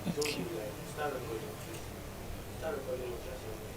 Okay. Start recording, please. Start recording what you're saying.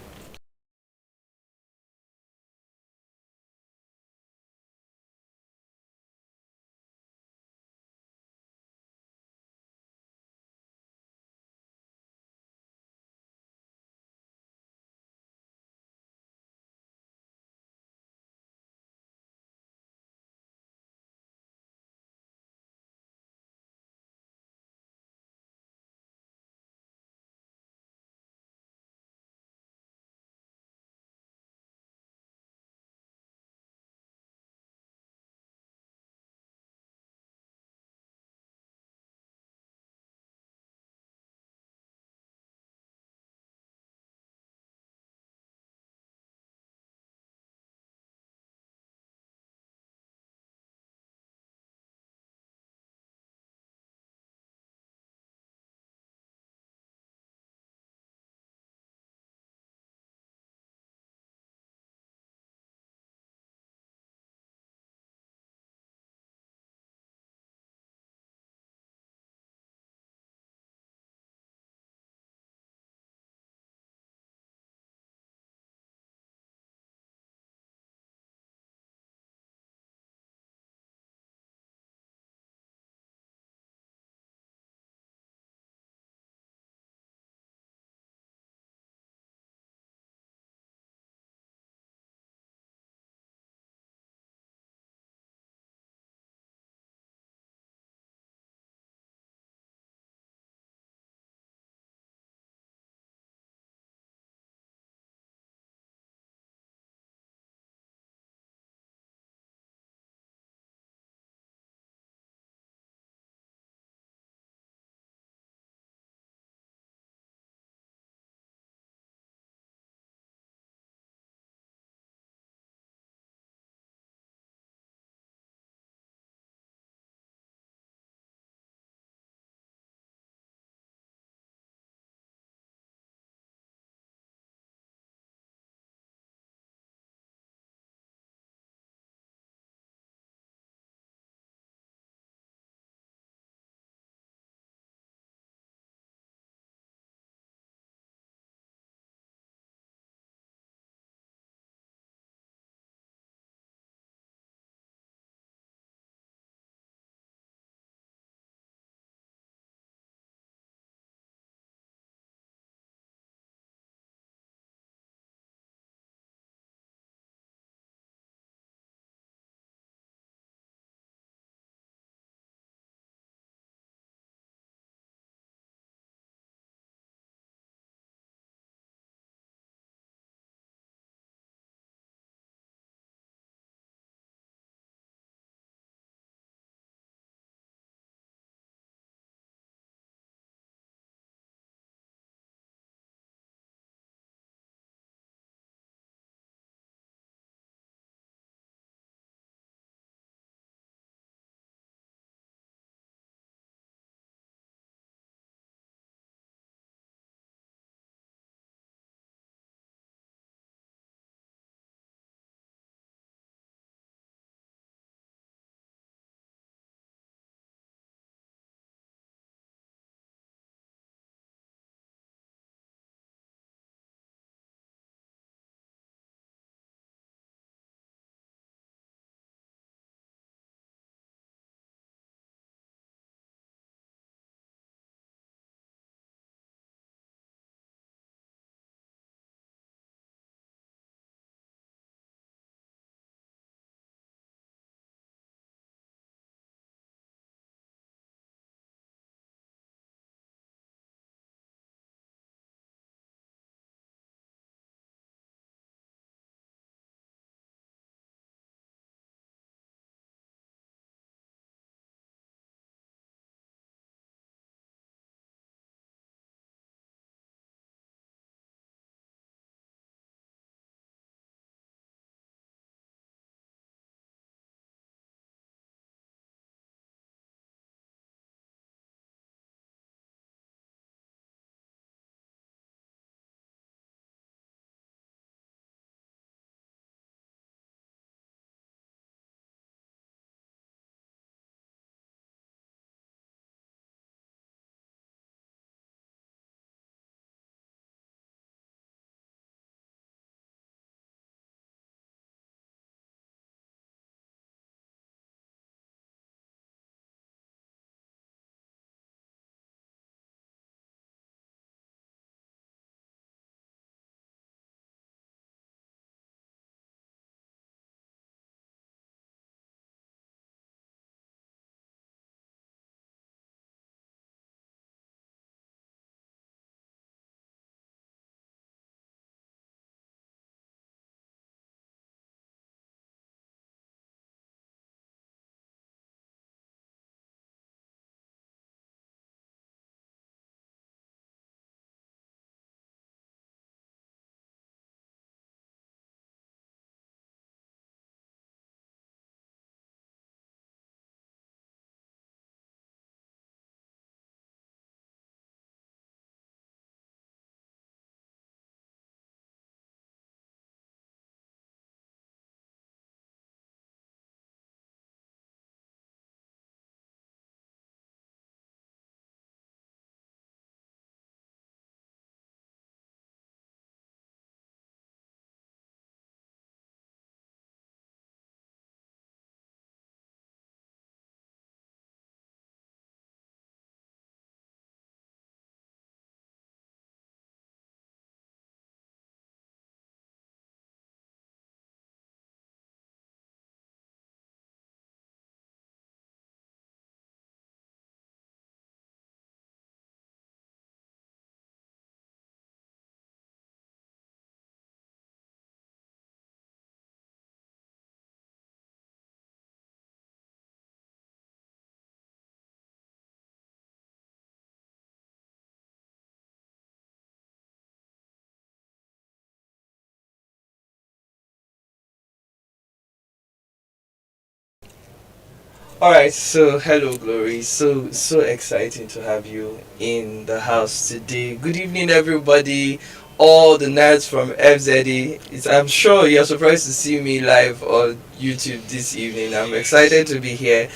All right, so hello, Glory. So exciting to have you in the house today. Good evening, everybody. All the nerds from FZA. I'm sure you're surprised to see me live on YouTube this evening. I'm excited to be here.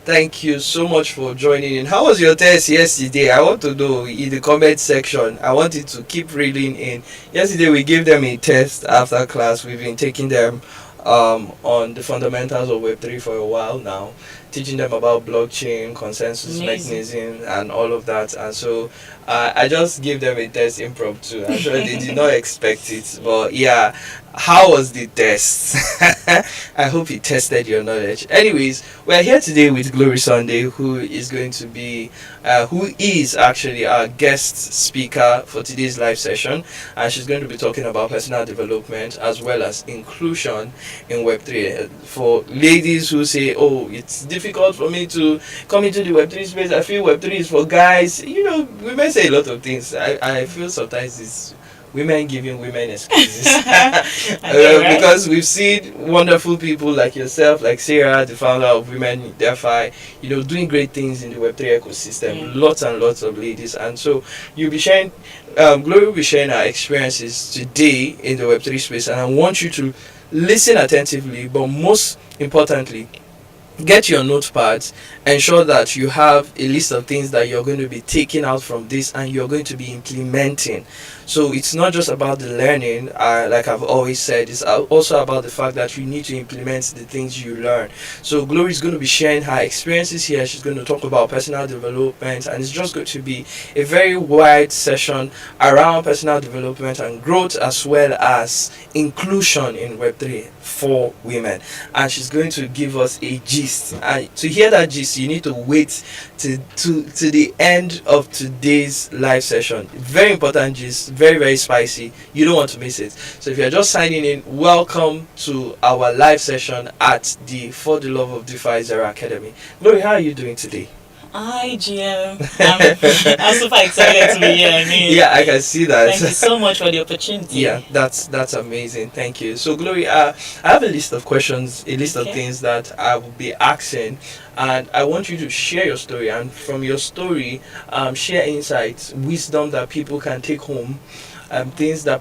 Thank you so much for joining in. How was your test yesterday? I want to know in the comment section. I want it to keep reading in. Yesterday we gave them a test after class. We've been taking them on the fundamentals of Web3 for a while now, teaching them about blockchain, consensus mechanism, and all of that. And so I just gave them a test impromptu. I'm sure they did not expect it, but yeah. How was the test? I hope it tested your knowledge. Anyways, we're here today with Glory Sunday, who is actually our guest speaker for today's live session, and she's going to be talking about personal development as well as inclusion in Web3. For ladies who say, "Oh, it's difficult for me to come into the Web3 space. I feel Web3 is for guys." Women say a lot of things. I feel sometimes it's women giving women excuses. Because we've seen wonderful people like yourself, like Sarah, the founder of Women in Defi, doing great things in the Web3 ecosystem. Lots and lots of ladies. And so you'll be sharing, Glory will be sharing our experiences today in the Web3 space. And I want you to listen attentively, but most importantly, get your notepads. Ensure that you have a list of things that you're going to be taking out from this and you're going to be implementing. So it's not just about the learning, like I've always said, it's also about the fact that you need to implement the things you learn. So Glory is going to be sharing her experiences here. She's going to talk about personal development, and it's just going to be a very wide session around personal development and growth, as well as inclusion in Web3 for women. And she's going to give us a gist. And to hear that gist, you need to wait to the end of today's live session. Very important gist, very, very spicy. You don't want to miss it. So if you're just signing in, welcome to our live session at the For the Love of DeFi FZA Academy. Glory, how are you doing today? Hi, GM. I'm super excited to be here. Yeah, I can see that. Thank you so much for the opportunity. Yeah, that's amazing. Thank you. So, Glory, I have a list of questions, a list of things that I will be asking, and I want you to share your story. And from your story, share insights, wisdom that people can take home.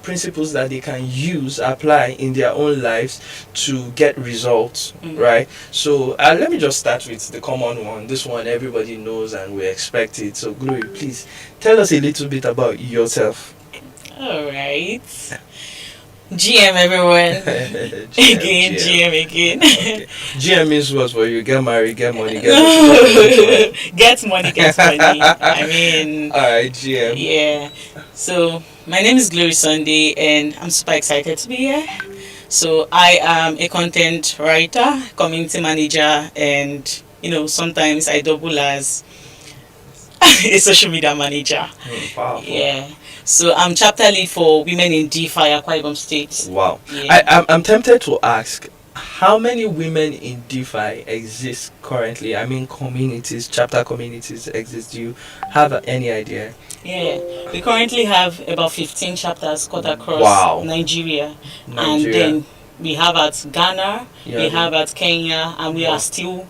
Principles that they can use, apply in their own lives to get results, right? So let me just start with the common one. This one everybody knows and we expect it. So Glory, please tell us a little bit about yourself. All right. GM everyone. GM again. Okay. GM means what for you? Get married, get money, get money. Get money, get money. Alright, GM. Yeah. So my name is Glory Sunday and I'm super excited to be here. So I am a content writer, community manager, and sometimes I double as a social media manager. Powerful. Yeah. So I'm chapter lead for Women in DeFi Akwa Ibom State. Wow. Yeah. I'm tempted to ask, how many women in DeFi exist currently? Communities, chapter communities exist. Do you have any idea? Yeah, we currently have about 15 chapters cut across Nigeria. And then we have at Ghana, we have at Kenya, and we are still,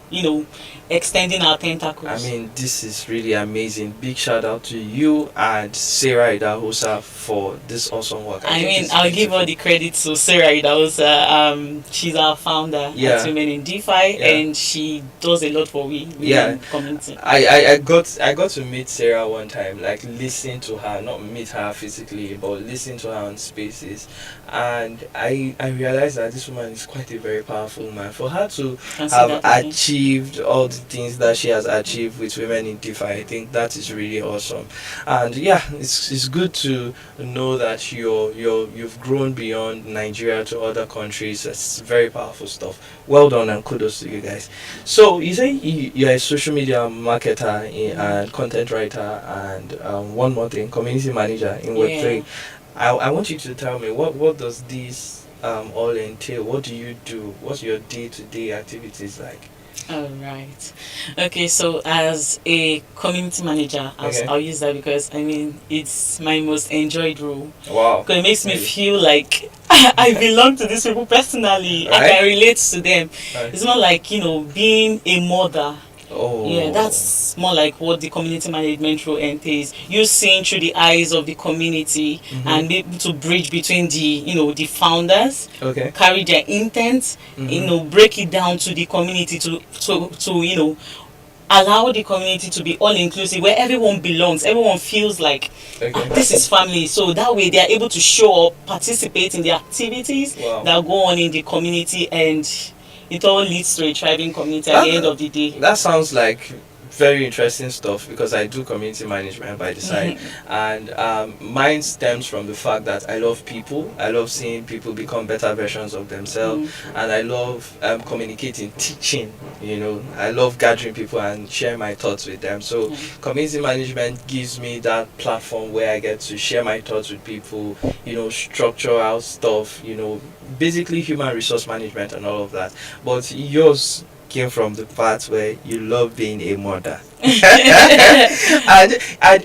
extending our tentacles. This is really amazing. Big shout out to you and Sarah Idahosa for this awesome work. I'll give all the credit to Sarah Idahosa. She's our founder at Women in DeFi, and she does a lot for we community. I got to meet Sarah one time, like listen to her, not meet her physically, but listen to her on Spaces, and I realized that this woman is quite a very powerful woman. For her to have achieved all the things that she has achieved with Women in DeFi, I think that is really awesome. And it's good to know that you've grown beyond Nigeria to other countries. It's very powerful stuff. Well done and kudos to you guys. So you say you're a social media marketer and content writer and one more thing, community manager in Web3. I want you to tell me what does this all entail? What do you do? What's your day-to-day activities like? All right. Okay, so as a community manager, I'll use that because it's my most enjoyed role. Wow. Because it makes me feel like I belong to these people personally. I Right. can relate to them. Right. It's not like, being a mother. Oh. Yeah, that's more like what the community management role entails. You seeing through the eyes of the community and be able to bridge between the founders, Okay. carry their intent, break it down to the community to allow the community to be all inclusive, where everyone belongs, everyone feels like Okay. this is family. So that way they are able to show up, participate in the activities Wow. that go on in the community, and it all leads to a thriving community at the end of the day. That sounds like very interesting stuff, because I do community management by the side, and mine stems from the fact that I love people. I love seeing people become better versions of themselves, and I love communicating, teaching. I love gathering people and share my thoughts with them. So community management gives me that platform where I get to share my thoughts with people. Structure out stuff. Basically human resource management and all of that. But yours came from the part where you love being a mother. And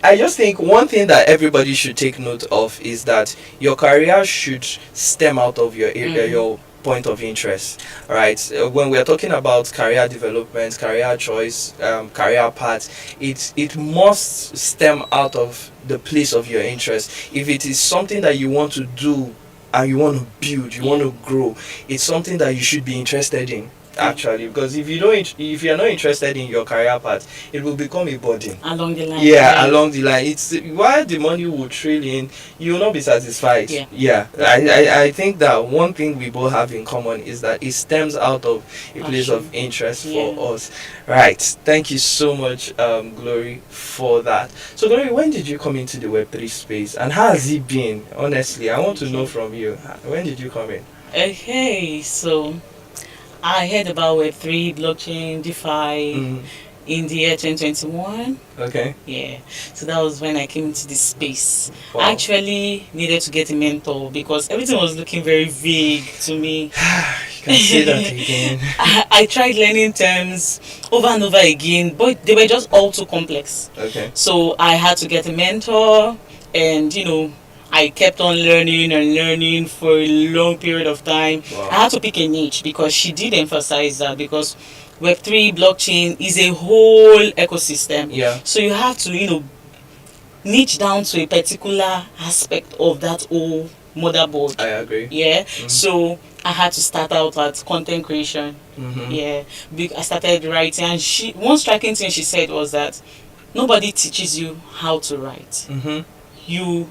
I just think one thing that everybody should take note of is that your career should stem out of your point of interest, right? When we are talking about career development, career choice, career path, it must stem out of the place of your interest. If it is something that you want to do and you want to build, you want to grow, it's something that you should be interested in, actually, because if you're not interested in your career path, it will become a burden Along the line. yeah, along the line. It's while the money will trail in, you will not be satisfied. I think that one thing we both have in common is that it stems out of a place of interest for us. Right, thank you so much, Glory, for that. So Glory, when did you come into the Web3 space, and how has it been? Honestly, I want to know from you, when did you come in? Okay, so I heard about Web3, blockchain, DeFi in the year 2021. Okay. Yeah, so that was when I came into this space. Wow. I actually needed to get a mentor because everything was looking very vague to me. You can say that again. I tried learning terms over and over again, but they were just all too complex. Okay. So I had to get a mentor, and I kept on learning and learning for a long period of time. Wow. I had to pick a niche because she did emphasize that, because Web3 blockchain is a whole ecosystem. Yeah. So you have to, niche down to a particular aspect of that whole motherboard. I agree. Yeah. So I had to start out at content creation. Yeah. I started writing, and one striking thing she said was that nobody teaches you how to write. You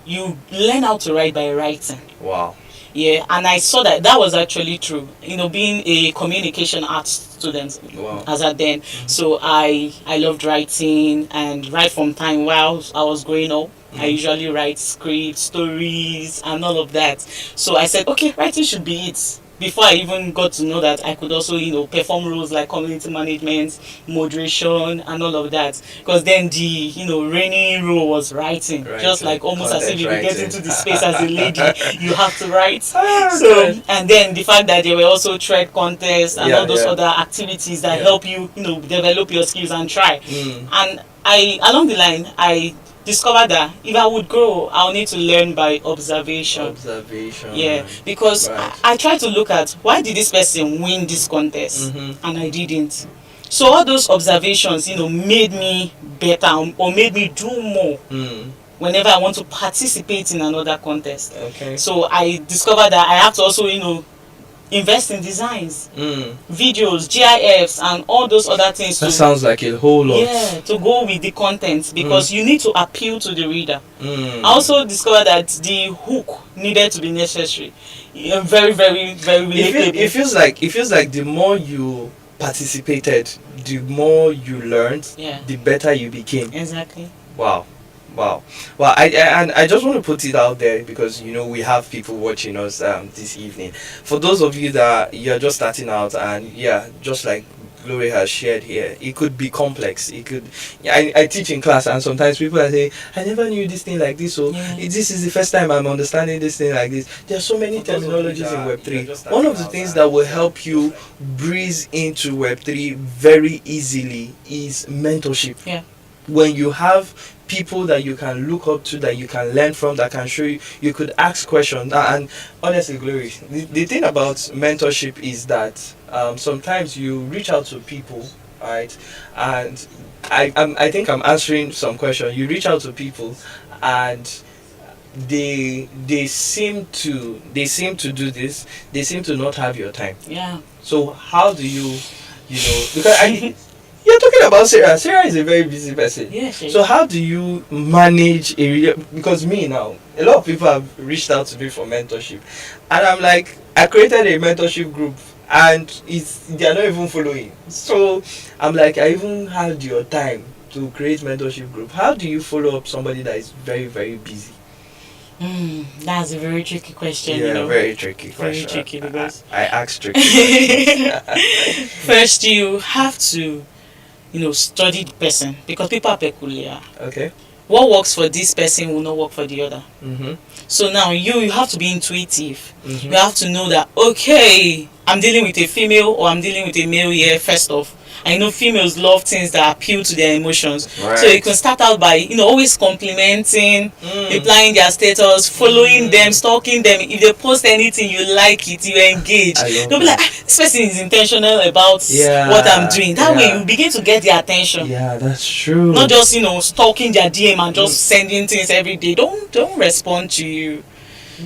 learn how to write by writing. Wow. Yeah, and I saw that was actually true. Being a communication arts student as at then, so I loved writing, and right from time while I was growing up, I usually write scripts, stories, and all of that. So I said, okay, writing should be it. Before I even got to know that I could also, perform roles like community management, moderation, and all of that. Because then the, reigning role was writing. Just like almost as if you get into the space as a lady, you have to write. So, and then the fact that there were also trade contests and all those other activities that help you, develop your skills and try. And along the line, I discovered that if I would grow, I'll need to learn by observation. Yeah, because I tried to look at why did this person win this contest, and I didn't. So all those observations, made me better, or made me do more whenever I want to participate in another contest. Okay. So I discovered that I have to also, invest in designs, videos, GIFs, and all those other things. That sounds like a whole lot. Yeah, to go with the content, because you need to appeal to the reader. I also discovered that the hook needed to be necessary. Very, very, very relatable. It feels like the more you participated, the more you learned, the better you became. Exactly. Wow. Well, I just want to put it out there, because we have people watching us this evening. For those of you that you're just starting out, and just like Glory has shared here, it could be complex. It could. I teach in class, and sometimes people are saying, "I never knew this thing like this." So this is the first time I'm understanding this thing like this. There are so many terminologies in Web3. One of the things that will help you breeze into Web3 very easily is mentorship. Yeah. When you have people that you can look up to, that you can learn from, that can show you. You could ask questions. And honestly, Glory, the thing about mentorship is that sometimes you reach out to people, right? And I think I'm answering some question. You reach out to people, and they seem to do this. They seem to not have your time. Yeah. So how do because you're talking about Sarah. Sarah is a very busy person. Yeah. So how do you manage because me now, a lot of people have reached out to me for mentorship, and I'm like, I created a mentorship group, and they're not even following. So I'm like, I even had your time to create mentorship group. How do you follow up somebody that is very, very busy? That's a very tricky question. Yeah, very tricky Very question. tricky because I asked tricky questions. first you have to, study the person because people are peculiar. Okay. What works for this person will not work for the other. Mm-hmm. So now you have to be intuitive. Mm-hmm. You have to know that, okay, I'm dealing with a female or I'm dealing with a male here first off. I know females love things that appeal to their emotions. Right. So you can start out by, always complimenting, replying their status, following them, stalking them. If they post anything, you like it, you engage. They'll be like, this person is intentional about what I'm doing. That way you begin to get their attention. Yeah, that's true. Not just, stalking their DM and just sending things every day. Don't respond to you.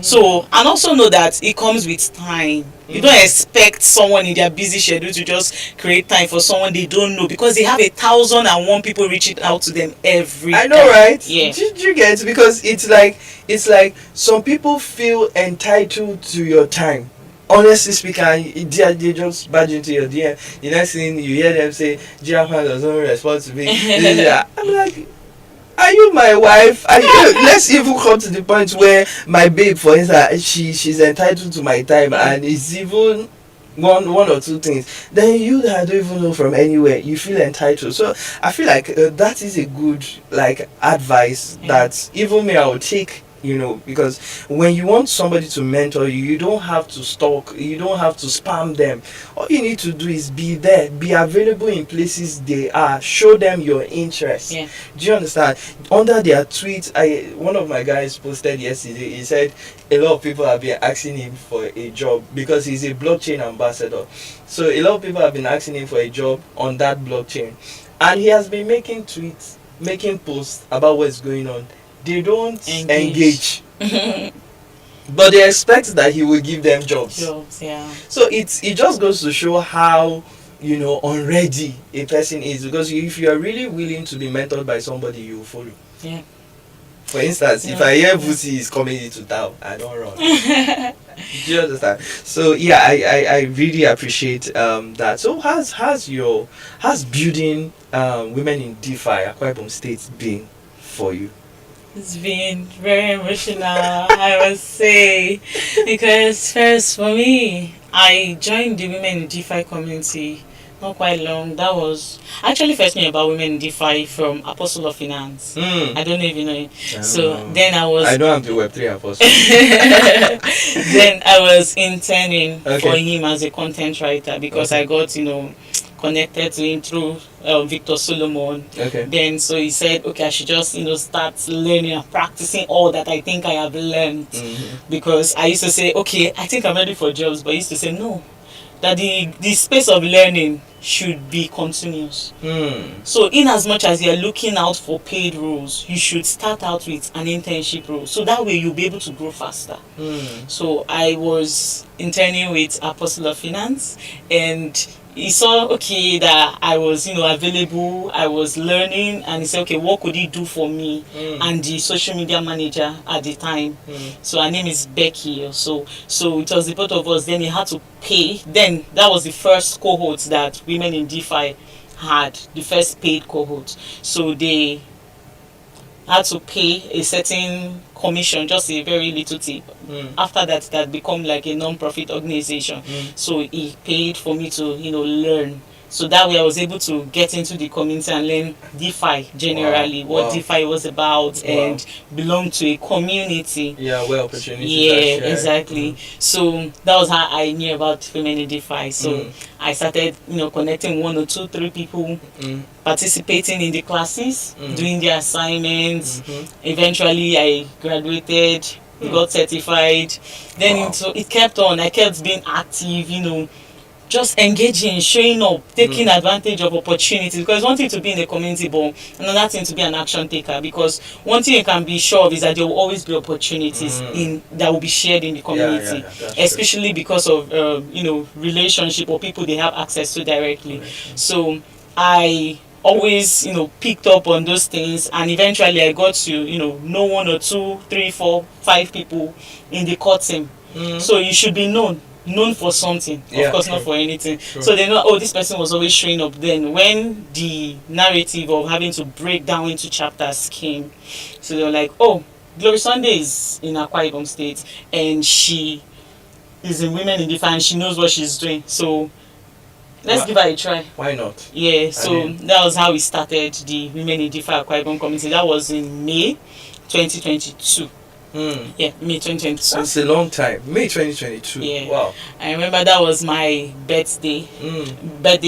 So, and also know that it comes with time. You don't expect someone in their busy schedule to just create time for someone they don't know, because they have 1,001 people reaching out to them every I know, time. right? Yeah. Did you get it? Because it's like some people feel entitled to your time. Honestly speaking, they just badge into your DM. The next thing you hear them say, Jiafan doesn't respond to me. I'm like, are you my wife? Let's even come to the point where my babe, for instance, she's entitled to my time, and it's even one or two things. Then you that I don't even know from anywhere, you feel entitled. So I feel like that is a good advice that even me I would take. Because when you want somebody to mentor you, you don't have to stalk, you don't have to spam them. All you need to do is be there, be available in places they are, show them your interest. Yeah. Do you understand? Under their tweets, one of my guys posted yesterday, he said a lot of people have been asking him for a job because he's a blockchain ambassador. So a lot of people have been asking him for a job on that blockchain, and he has been making tweets, making posts about what's going on. They don't engage. But they expect that he will give them jobs. Yeah. So it just goes to show how unready a person is, because if you are really willing to be mentored by somebody, you will follow. Yeah. For instance, if I hear Vusi is coming into town, I don't run. Do you understand? So yeah, I really appreciate that. So has building women in DeFi Akwa Ibom State been for you? It's been very emotional, I would say, because first for me, I joined the Women in DeFi community not quite long. That was actually first knew about Women in DeFi from Apostle of Finance. I don't know if you know it. Then I know I'm the Web3 apostle. Then I was interning for him as a content writer, because I got connected to him through Victor Solomon. Then so he said, okay, I should just start learning and practicing all that I think I have learned. Because I used to say, okay, I think I'm ready for jobs, but I used to say no, that the space of learning should be continuous. So in as much as you're looking out for paid roles, you should start out with an internship role, so that way you'll be able to grow faster. So I was interning with Apostle of Finance, and he saw that I was available, I was learning, and he said, okay, what could he do for me? And the social media manager at the time, so her name is Becky. So it was the both of us. Then he had to pay. Then that was the first cohort that Women in DeFi had, the first paid cohort. So they had to pay a certain commission, just a very little tip. After that, that become like a non-profit organization. So he paid for me to learn. So that way I was able to get into the community and learn DeFi generally, what DeFi was about, and belong to a community. Yeah, where opportunities Yeah, are shared. exactly. So that was how I knew about women in DeFi. So I started, connecting 1 or 2, 3 people, participating in the classes, doing the assignments. Eventually, I graduated, got certified. Then it kept on. I kept being active, just engaging, showing up, taking advantage of opportunities. Because one thing to be in the community, but another thing to be an action taker. Because one thing you can be sure of is that there will always be opportunities that will be shared in the community, especially true. Because of relationship or people they have access to directly. So I always picked up on those things, and eventually I got to know 1 or 2, 3, 4, 5 people in the core team. So you should be known for something, of course, true. Not for anything. True. So they know, this person was always showing up. Then when the narrative of having to break down into chapters came, so they were like, Glory Sunday is in Akwa Ibom State and she is in Women in DeFi and she knows what she's doing, so let's give her a try. Why not? Yeah, so that was how we started the Women in DeFi Akwa Ibom community. That was in May 2022. Yeah, May 2022. That's a long time. May 2022. Yeah. Wow. I remember that was my birthday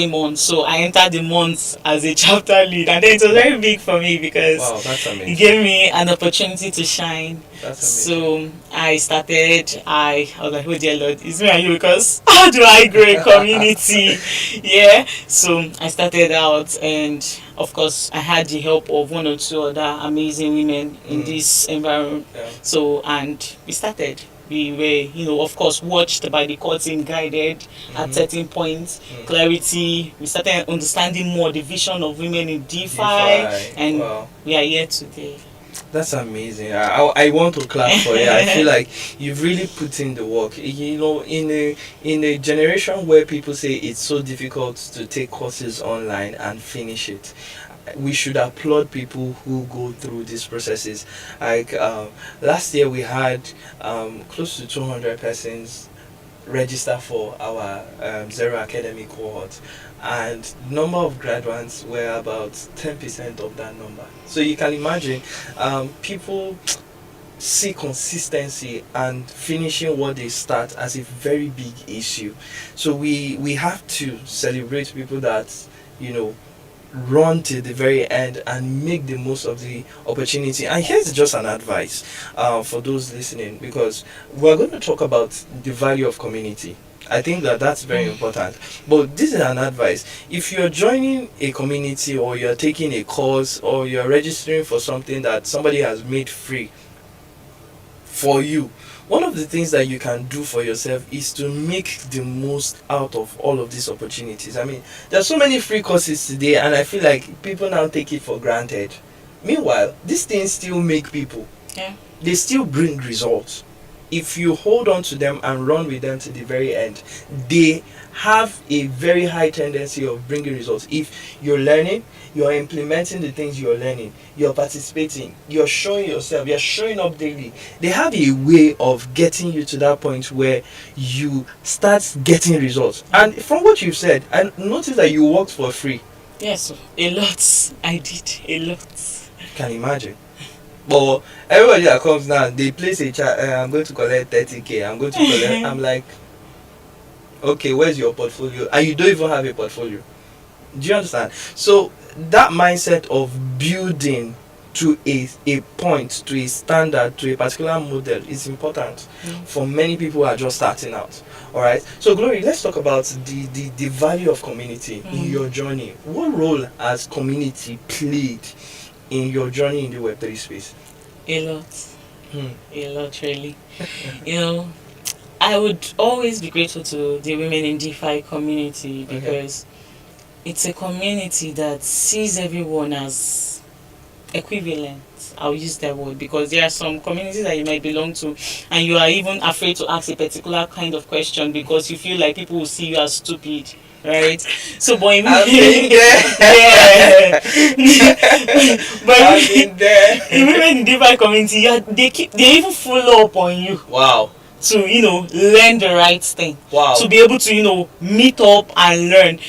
month. So I entered the month as a chapter lead, and then it was very big for me because that's amazing. It gave me an opportunity to shine. That's amazing. So I started. I was like, oh dear Lord, it's me and you, because how do I grow a community? Yeah. So I started out, and of course I had the help of 1 or 2 other amazing women in this environment. Yeah. So, and we started. We were, of course, watched by the core team, guided at certain points, clarity. We started understanding more the vision of women in DeFi, and we are here today. That's amazing. I want to clap for you. I feel like you've really put in the work. In a generation where people say it's so difficult to take courses online and finish it, we should applaud people who go through these processes. Like last year we had close to 200 persons register for our Zero Academy cohort, and number of graduates were about 10% of that number. So you can imagine people see consistency and finishing what they start as a very big issue. So we have to celebrate people that run to the very end and make the most of the opportunity. And here's just an advice for those listening, because we're going to talk about the value of community. I think that's very important. But this is an advice. If you're joining a community, or you're taking a course, or you're registering for something that somebody has made free for you, one of the things that you can do for yourself is to make the most out of all of these opportunities. I mean, there's so many free courses today, and I feel like people now take it for granted. Meanwhile, these things still make people. Yeah. They still bring results. If you hold on to them and run with them to the very end, they have a very high tendency of bringing results. If you're learning, you're implementing the things you're learning, you're participating, you're showing yourself, you're showing up daily, they have a way of getting you to that point where you start getting results. And from what you've said, I noticed that you worked for free. Yes, a lot. I did a lot. Can imagine. But everybody that comes now, they place a chat, I'm going to collect 30K, I'm going to collect, I'm like, okay, where's your portfolio? And you don't even have a portfolio. Do you understand? So that mindset of building to a point, to a standard, to a particular model is important for many people who are just starting out. All right. So Glory, let's talk about the value of community in your journey. What role has community played in your journey in the Web3 space? A lot. A lot, really. I would always be grateful to the Women in DeFi community, because it's a community that sees everyone as equivalent. I'll use that word, because there are some communities that you might belong to and you are even afraid to ask a particular kind of question because you feel like people will see you as stupid. Right, so but in Women in DeFi community, they even follow up on you. Wow. To learn the right thing. Wow. To be able to meet up and learn.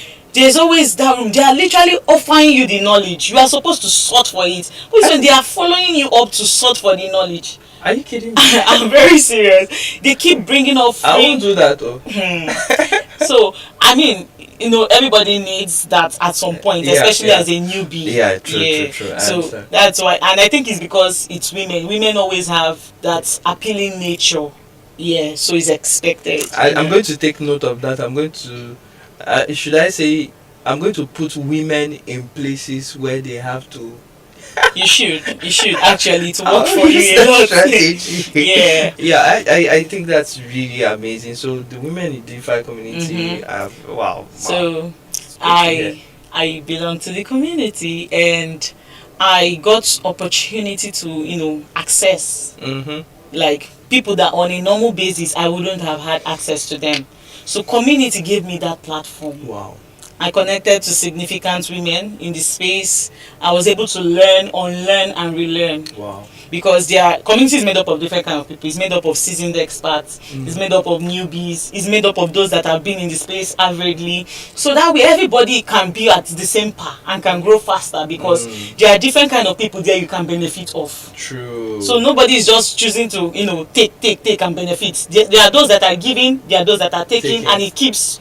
there's always that room. They are literally offering you the knowledge. You are supposed to sort for it. When they are following you up to sort for the knowledge. Are you kidding me? I'm very serious. They keep bringing up free. I won't do that though. So, I mean, everybody needs that at some point, especially as a newbie. Yeah, true. So that's why, and I think it's because it's women. Women always have that appealing nature. Yeah, so it's expected. I'm going to take note of that. I'm going to, should I say, I'm going to put women in places where they have to. You should actually to work for you a lot. I think that's really amazing. So the women in DeFi community, wow. So I belong to the community, and I got opportunity to access like people that on a normal basis I wouldn't have had access to them. So community gave me that platform. Wow. I connected to significant women in the space. I was able to learn, unlearn, and relearn. Wow. Because their community is made up of different kind of people. It's made up of seasoned experts. It's made up of newbies. It's made up of those that have been in the space averagely. So that way everybody can be at the same par and can grow faster, because there are different kind of people there you can benefit of. True. So nobody is just choosing to take and benefit. There are those that are giving, there are those that are taking. And it keeps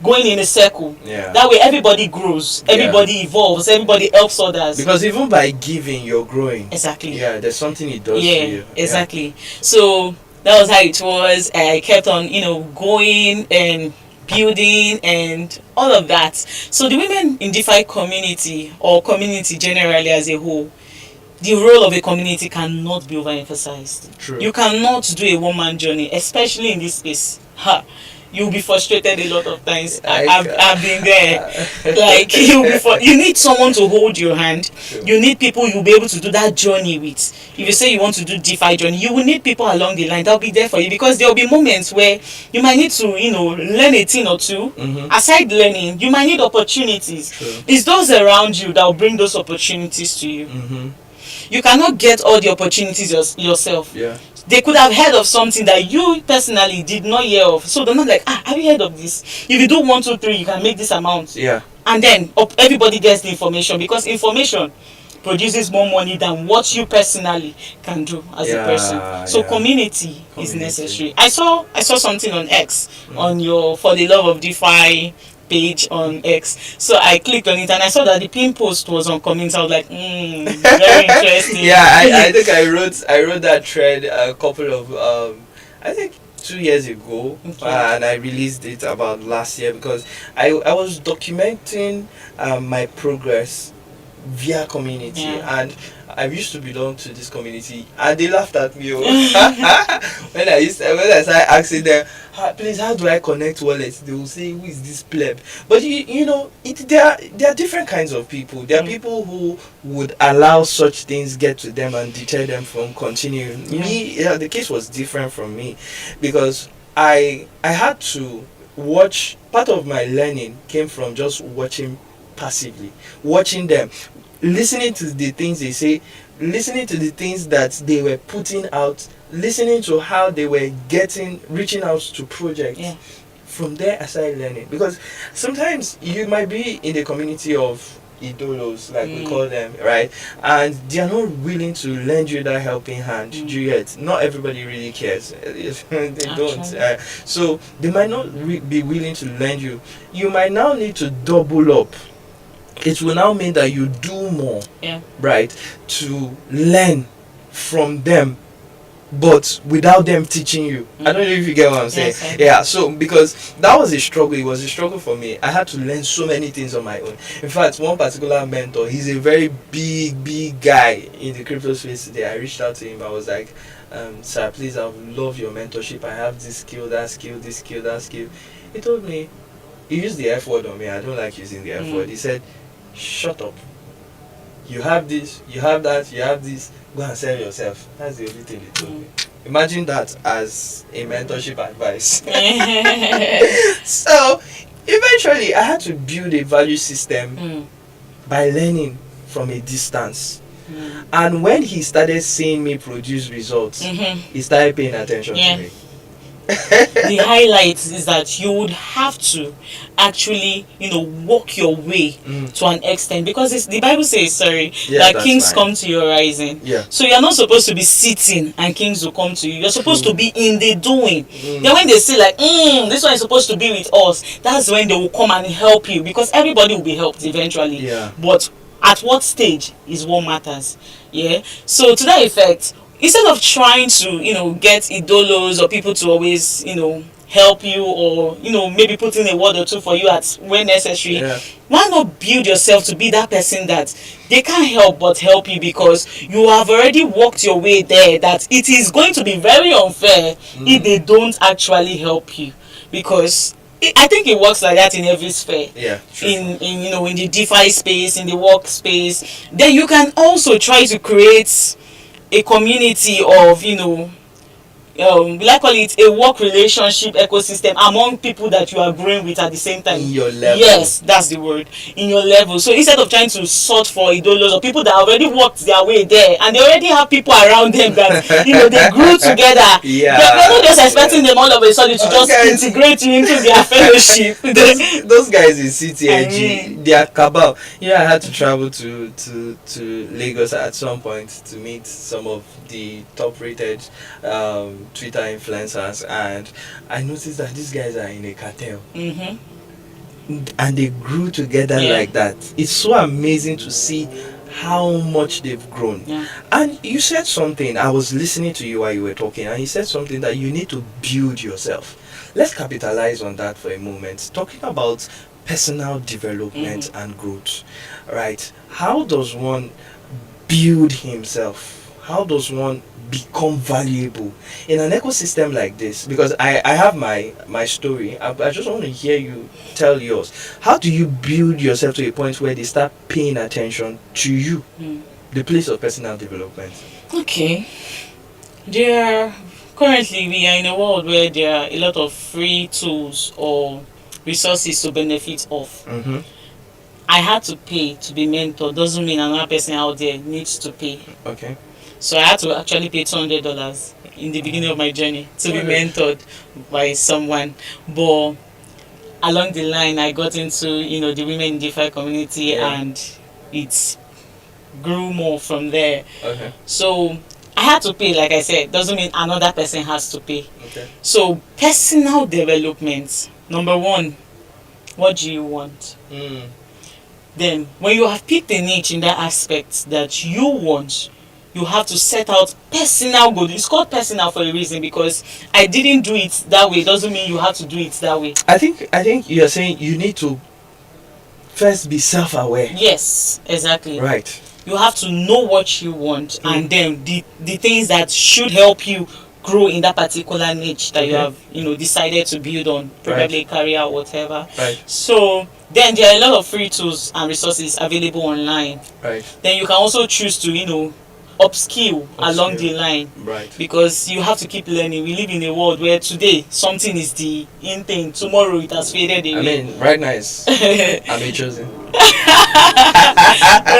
going in a circle. Yeah. That way everybody grows, everybody evolves, everybody helps others. Because even by giving, you're growing. Exactly. Yeah, there's something it does for you. Exactly. Yeah. So that was how it was. I kept on, going and building and all of that. So the women in DeFi community, or community generally as a whole, the role of a community cannot be overemphasized. True. You cannot do a one-man journey, especially in this space. You'll be frustrated a lot of times. I've been there. Like you need someone to hold your hand. True. You need people you'll be able to do that journey with. If you say you want to do DeFi journey, you will need people along the line that'll be there for you, because there'll be moments where you might need to learn a thing or two. Aside learning, you might need opportunities. True. It's those around you that will bring those opportunities to you. You cannot get all the opportunities yourself. Yeah. They could have heard of something that you personally did not hear of. So they're not like, have you heard of this? If you do 1, 2, 3, you can make this amount. Yeah. And then everybody gets the information, because information produces more money than what you personally can do as a person. So community is necessary. I saw something on X on your For the Love of DeFi page on X. So I clicked on it and I saw that the pin post was on comments. I was like, very interesting. I think I wrote that thread a couple of I think 2 years ago, and I released it about last year, because I was documenting my progress via community, and I used to belong to this community, and they laughed at me when I started asking them, please, how do I connect wallets? They will say, who is this pleb? But there are different kinds of people. There are people who would allow such things get to them and deter them from continuing. The case was different from me, because I had to watch. Part of my learning came from just watching passively, watching them, listening to the things they say, listening to the things that they were putting out, listening to how they were reaching out to projects. From there I started learning, because sometimes you might be in the community of idolos, like we call them, right? And they are not willing to lend you that helping hand. Yet not everybody really cares. They don't. So they might not be willing to lend you. You might now need to double up. It will now mean that you do more, right, to learn from them, but without them teaching you. I don't know if you get what I'm saying. So because that was a struggle. It was a struggle for me. I had to learn so many things on my own. In fact, one particular mentor, he's a very big guy in the crypto space today. I reached out to him. I was like, sir, please, I would love your mentorship. I have this skill, that skill, this skill, that skill. He told me, he used the F word on me. I don't like using the F word. He said, shut up. You have this, you have that, you have this. Go and sell yourself. That's the only thing he told me. Imagine that as a mentorship advice. So eventually I had to build a value system by learning from a distance. And when he started seeing me produce results, he started paying attention to me. The highlight is that you would have to actually, walk your way to an extent, because the Bible says, that that's kings fine. come to your rising. Yeah. So you're not supposed to be sitting and kings will come to you. You're supposed to be in the doing. Then when they say like, this one is supposed to be with us, that's when they will come and help you, because everybody will be helped eventually. Yeah. But at what stage is what matters. Yeah. So to that effect, instead of trying to get idolos or people to always help you, or maybe put in a word or two for you at when necessary, Yeah. why not build yourself to be that person that they can't help but help you, because you have already walked your way there, that it is going to be very unfair if they don't actually help you, because I think it works like that in every sphere. Yeah. True. In in the DeFi space, in the work space. Then you can also try to create a community of we like call it a work relationship ecosystem among people that you are growing with at the same time. In your level. Yes, that's the word. In your level. So instead of trying to sort for idolos or people that already worked their way there, and they already have people around them that they grew together. Yeah. They're not just expecting them all of a sudden to just Guys. integrate you into their fellowship. those guys in CTNG, I mean- they are cabal. I had to travel to Lagos at some point to meet some of the top rated Twitter influencers, and I noticed that these guys are in a cartel. And they grew together like that. It's so amazing to see how much they've grown. Yeah. And you said something, I was listening to you while you were talking, and you said something that you need to build yourself. Let's capitalize on that for a moment. Talking about personal development and growth, right? How does one build himself? How does one become valuable in an ecosystem like this? Because I have my story. I just want to hear you tell yours. How do you build yourself to a point where they start paying attention to you, the place of personal development? Okay. Currently we are in a world where there are a lot of free tools or resources to benefit of. I had to pay to be mentored. Doesn't mean another person out there needs to pay. Okay. So I had to actually pay $200 in the beginning of my journey to be mentored by someone. But along the line, I got into the women in DeFi community, and it grew more from there. Okay. So I had to pay, like I said. Doesn't mean another person has to pay. Okay. So personal development, number one, what do you want? Then when you have picked a niche in that aspect that you want, you have to set out personal goals. It's called personal for a reason, because I didn't do it that way. It doesn't mean you have to do it that way. I think you're saying you need to first be self-aware. Yes, exactly. Right. You have to know what you want, and then the things that should help you grow in that particular niche that you have decided to build on, probably a career or whatever. Right. So then there are a lot of free tools and resources available online. Right. Then you can also choose to upskill along the line, Right. because you have to keep learning. We live in a world where today something is the in thing, tomorrow it has faded away. I mean, right now is amateurs.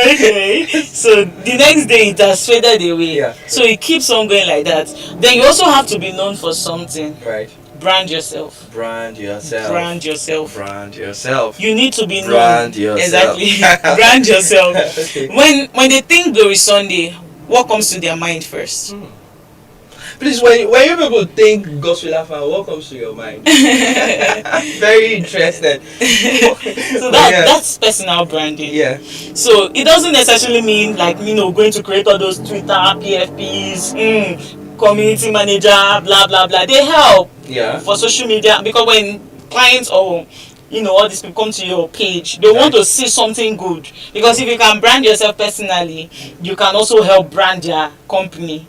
Okay, so the next day it has faded away. Yeah. So it keeps on going like that. Then you also have to be known for something. Right. Brand yourself. Brand yourself. Brand yourself. Brand yourself. You need to be known. Brand yourself. Exactly. Brand yourself. Okay. When they think Glory Sunday, what comes to their mind first? Please, when you people think Gospel Fan, what comes to your mind? Very interested. So that's personal branding. Yeah. So it doesn't necessarily mean like going to create all those Twitter PFPs, community manager, blah blah blah. They help for social media, because when clients or all these people come to your page, they want to see something good. Because if you can brand yourself personally, you can also help brand their company.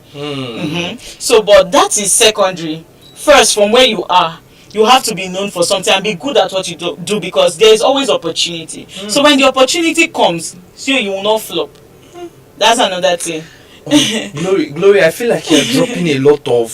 So, but that is secondary. First, from where you are, you have to be known for something and be good at what you do, because there is always opportunity. So when the opportunity comes, you will not flop. That's another thing. Glory, I feel like you're dropping a lot of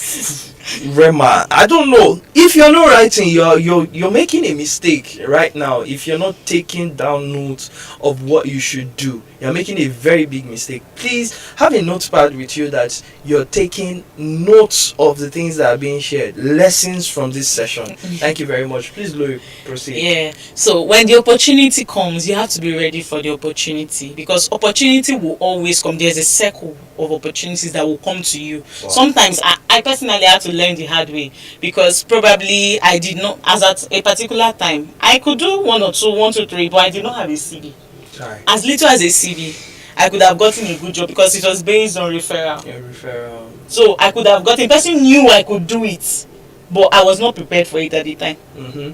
Rema, I don't know. If you're not writing, you're making a mistake right now. If you're not taking down notes of what you should do, you're making a very big mistake. Please have a notepad with you that you're taking notes of the things that are being shared, lessons from this session. Thank you very much. Please, Glory, proceed. Yeah. So when the opportunity comes, you have to be ready for the opportunity, because opportunity will always come. There's a circle of opportunities that will come to you. Wow. Sometimes I personally had to learn the hard way, because probably I did not, as at a particular time, I could do one, two, three, but I did not have a CV. Right. As little as a CV, I could have gotten a good job because it was based on referral. Yeah, referral. So I could have gotten, person knew I could do it, but I was not prepared for it at the time. Mm-hmm.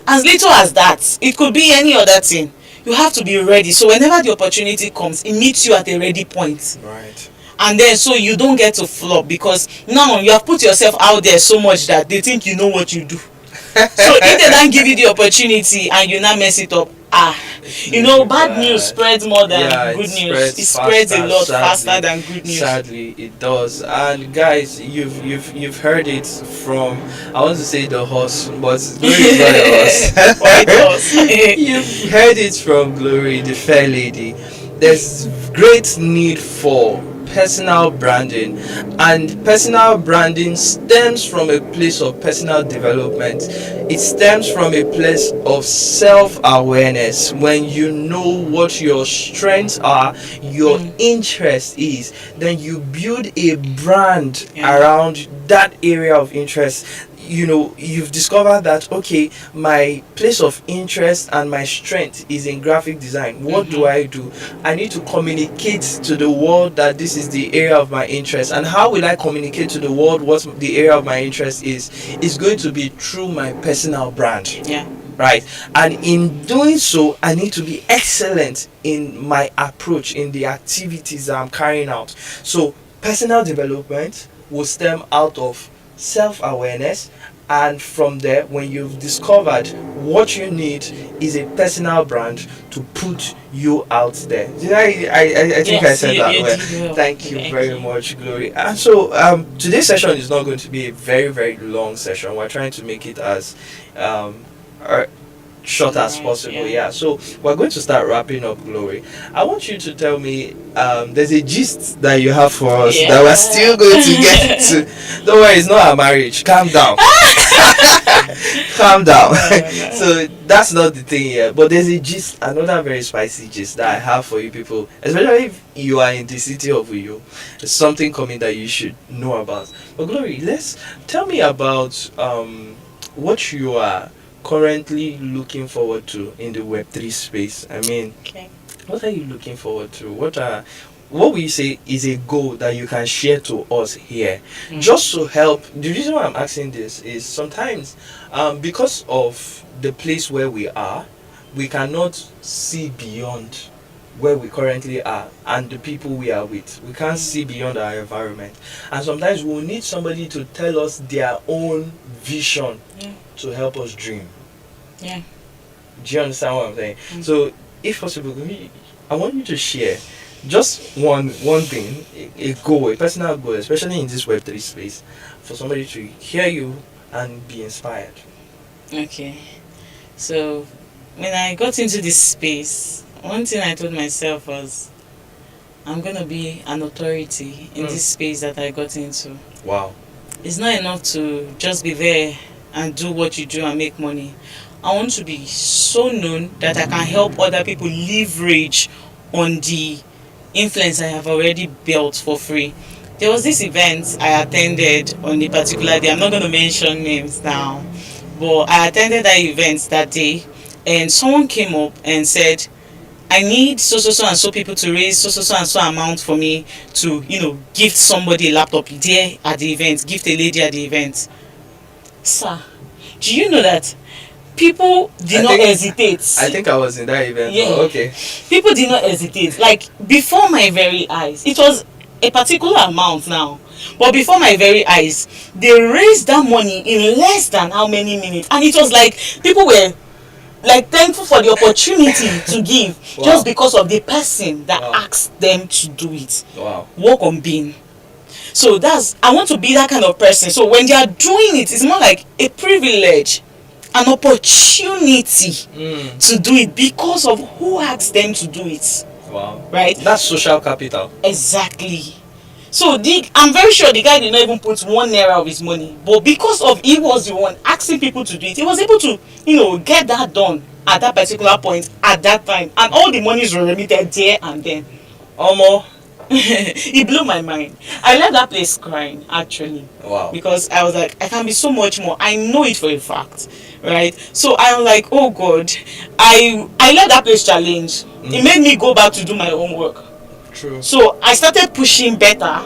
As little as that, it could be any other thing. You have to be ready. So whenever the opportunity comes, it meets you at a ready point. Right. And then so you don't get to flop, because now you have put yourself out there so much that they think you know what you do. So if they don't give you the opportunity and you now mess it up, bad news spreads more than good news. It spreads a lot faster than good news. Sadly, it does. And guys, you've heard it from, I want to say the horse, but Glory is not a horse. White horse. You've heard it from Glory, the fair lady. There's great need for personal branding, and personal branding stems from a place of personal development. It stems from a place of self-awareness. When you know what your strengths are, your interest is, then you build a brand around that area of interest. You've discovered that, okay, my place of interest and my strength is in graphic design. What do? I need to communicate to the world that this is the area of my interest. And how will I communicate to the world what the area of my interest is? It's going to be through my personal brand. Yeah. Right. And in doing so, I need to be excellent in my approach, in the activities that I'm carrying out. So personal development will stem out of self-awareness, and from there, when you've discovered what you need is a personal brand to put you out there. I think I said that well. Thank you very much, Glory. And so today's session is not going to be a very, very long session. We're trying to make it as short as possible. Yeah. So we're going to start wrapping up, Glory. I want you to tell me, there's a gist that you have for us that we're still going to get to. Don't worry, it's not a marriage. Calm down. Calm down. So that's not the thing here. But there's a gist, another very spicy gist that I have for you people, especially if you are in the city of Uyo. There's something coming that you should know about. But Glory, tell me about what you are currently looking forward to in the Web3 space. I mean, what are you looking forward to? What will you say is a goal that you can share to us here? Just to help. The reason why I'm asking this is sometimes because of the place where we are, we cannot see beyond where we currently are and the people we are with. We can't see beyond our environment. And sometimes we'll need somebody to tell us their own vision to help us dream. Yeah. Do you understand what I'm saying? So, if possible, I want you to share just one thing, a goal, a personal goal, especially in this Web3 space, for somebody to hear you and be inspired. Okay. So, when I got into this space, one thing I told myself was, I'm going to be an authority in this space that I got into. Wow. It's not enough to just be there and do what you do and make money. I want to be so known that I can help other people leverage on the influence I have already built for free. There was this event I attended on a particular day. I'm not going to mention names now, but I attended that event that day, and someone came up and said, I need so and so people to raise so and so amount for me to, gift somebody a laptop there at the event, gift a lady at the event. Sir, do you know that people did not hesitate? I think I was in that event. Yeah. Oh, okay. People did not hesitate. Like, before my very eyes, it was a particular amount now, but before my very eyes, they raised that money in less than how many minutes, and it was like people were like thankful for the opportunity to give just because of the person that asked them to do it. Wow. Work on being. So I want to be that kind of person. So when they are doing it, it's more like a privilege, an opportunity to do it because of who asked them to do it. Wow. Right? That's social capital. Exactly. So I'm very sure the guy did not even put 1 naira of his money, but because of he was the one asking people to do it, he was able to, get that done at that particular point at that time, and all the monies were remitted there and then. Omo. It blew my mind. I left that place crying, actually. Wow. Because I was like, I can be so much more. I know it for a fact, right? So I was like, oh God, I left that place challenged. It made me go back to do my homework. True. So I started pushing better,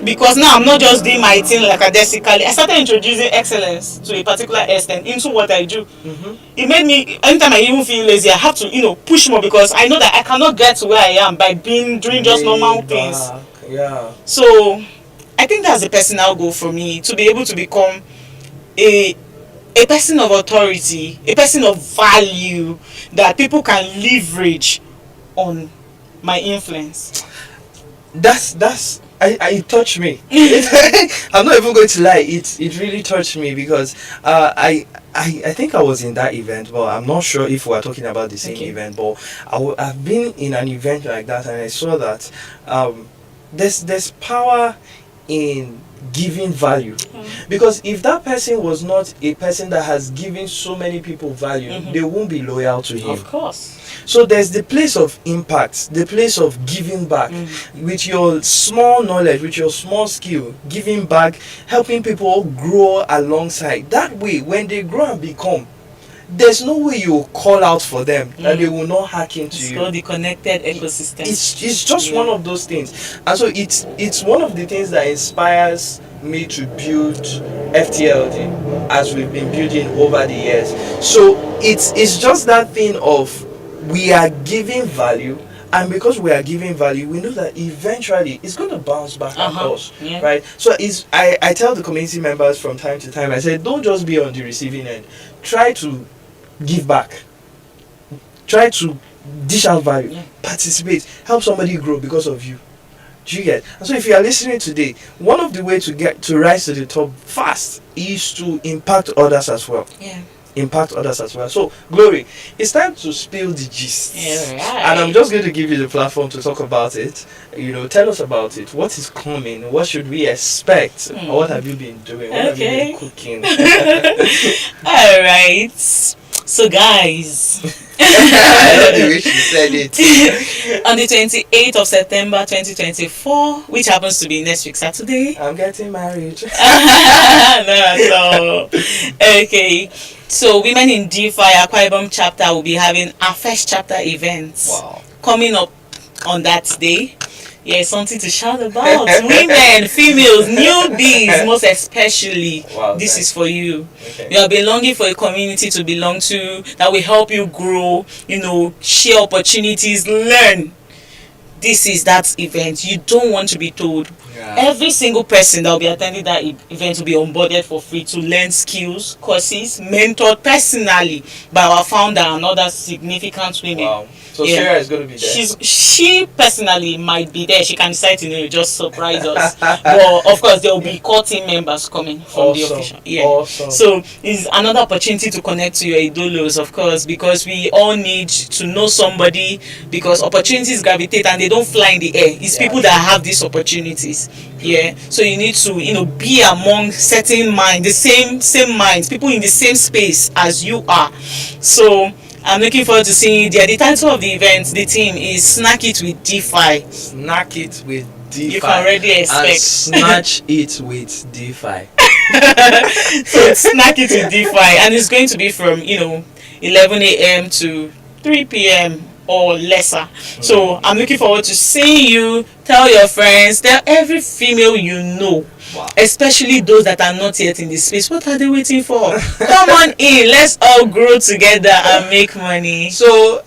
because now I'm not just doing my thing like academically. I started introducing excellence to a particular extent into what I do. It made me, anytime I even feel lazy, I have to, push more, because I know that I cannot get to where I am by doing just normal things. Yeah. So I think that's a personal goal for me, to be able to become a person of authority, a person of value that people can leverage on my influence. It touched me. I'm not even going to lie. It really touched me, because I think I was in that event, but I'm not sure if we're talking about the same event. But I've been in an event like that, and I saw that there's power in giving value, because if that person was not a person that has given so many people value, they won't be loyal to him. Of course. So there's the place of impact, the place of giving back, with your small knowledge, with your small skill, giving back, helping people grow alongside. That way, when they grow and become, there's no way you call out for them that they will not hack into you. It's called the connected ecosystem. It's just one of those things, and so it's one of the things that inspires me to build FTLD as we've been building over the years. So it's just that thing of, we are giving value, and because we are giving value, we know that eventually it's going to bounce back at us, right? So I tell the community members from time to time, I say, don't just be on the receiving end. Try to give back. Try to dish out value. Participate. Help somebody grow because of you. Do you get? And so if you are listening today, one of the ways to rise to the top fast is to impact others as well. Impact others as well. So, Glory, it's time to spill the gist. Right. And I'm just going to give you the platform to talk about it. Tell us about it. What is coming? What should we expect? Or what have you been doing? What have you been cooking? Alright. So, guys. I love the way she said it. On the 28th of September 2024, which happens to be next week Saturday. I'm getting married. No. Okay. So, Women in DeFi Akwa Ibom chapter will be having our first chapter events. Wow. Coming up on that day. Yeah, something to shout about. Women, females, newbies, most especially. Wow, this nice. is for you. Okay. You have been longing for a community to belong to that will help you grow, share opportunities, learn. This is that event. You don't want to be told. Yeah. Every single person that will be attending that event will be onboarded for free to learn skills, courses, mentored personally by our founder and other significant women. Wow. So Sarah is going to be there. She personally might be there. She can decide to just surprise us. But of course, there will be core team members coming from the official. Yeah. Awesome. So it's another opportunity to connect to your idolos, of course, because we all need to know somebody, because opportunities gravitate and they don't fly in the air. It's people that have these opportunities. Yeah. So you need to be among certain minds, the same minds, people in the same space as you are. So I'm looking forward to seeing you there. The title of the event, the theme is Snack It with DeFi. Snack it with DeFi. You can already expect. And snatch it with DeFi. So Snack It with DeFi. And it's going to be from, 11 a.m. to 3 p.m. or lesser. So I'm looking forward to seeing you. Tell your friends. Tell every female you know. Wow. Especially those that are not yet in this space. What are they waiting for? Come on in. Let's all grow together and make money. So,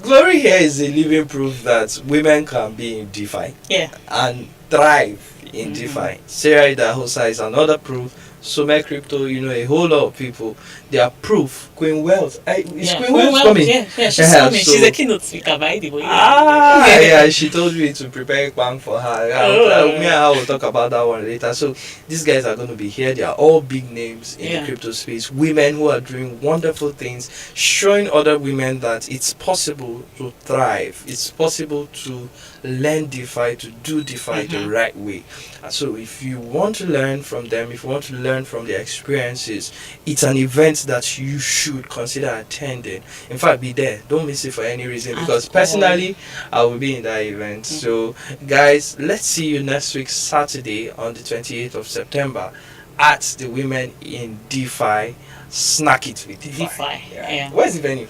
Glory here is a living proof that women can be in DeFi. Yeah. And thrive in DeFi. Sarah Idahosa is another proof Sumer Crypto, a whole lot of people. They are proof. Queen Wealth. Is Yeah, Queen Wealth well, coming? yeah, she's Yeah, coming. She's so- a keynote speaker, by the way. Yeah, she told me to prepare Kwang for her. Oh. Me and her will talk about that one later. So these guys are going to be here. They are all big names in Yeah. the crypto space. Women who are doing wonderful things, showing other women that it's possible to thrive. It's possible to learn DeFi, to do DeFi the right way. And so if you want to learn from them, if you want to learn from their experiences, it's an event that you should consider attending. In fact, be there. Don't miss it for any reason, because Of course. personally, I will be in that event. So, guys, let's see you next week, Saturday, on the 28th of September, at the Women in DeFi. Snack it with DeFi. DeFi, yeah. Where's the venue?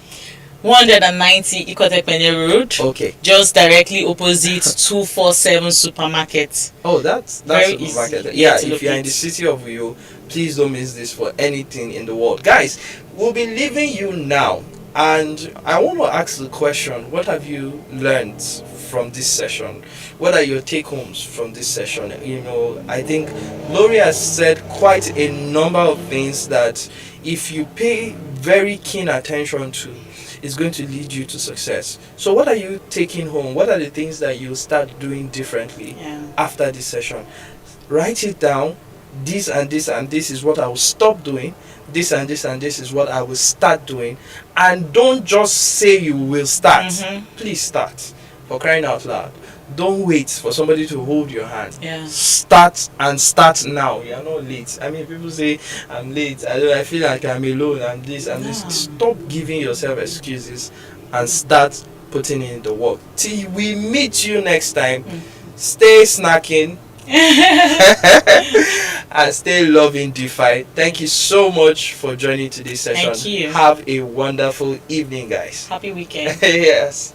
190 Ikotepene Road, Okay. just directly opposite 247 supermarket. Oh, that's Very supermarket. easy Yeah, to if you're in locate. the city of Uyo, please don't miss this for anything in the world. Guys, we'll be leaving you now. And I want to ask the question, what have you learned from this session? What are your take homes from this session? I think Lori has said quite a number of things that if you pay very keen attention to, it's going to lead you to success. So what are you taking home? What are the things that you'll start doing differently after this session? Write it down. This and this and this is what I will stop doing. This and this and this is what I will start doing. And don't just say you will start. Please start. For crying out loud. Don't wait for somebody to hold your hand. Yeah. Start, and start now. You are not late. I mean, people say I'm late. I feel like I'm alone. I'm this and this. No. Stop giving yourself excuses and start putting in the work. Till we meet you next time. Stay snacking and stay loving DeFi. Thank you so much for joining today's session. Thank you. Have a wonderful evening, guys. Happy weekend. Yes.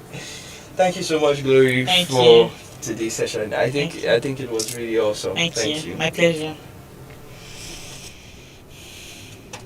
Thank you so much, Glory, Thank for you. today's session. I think it was really awesome. Thank you. you. My pleasure.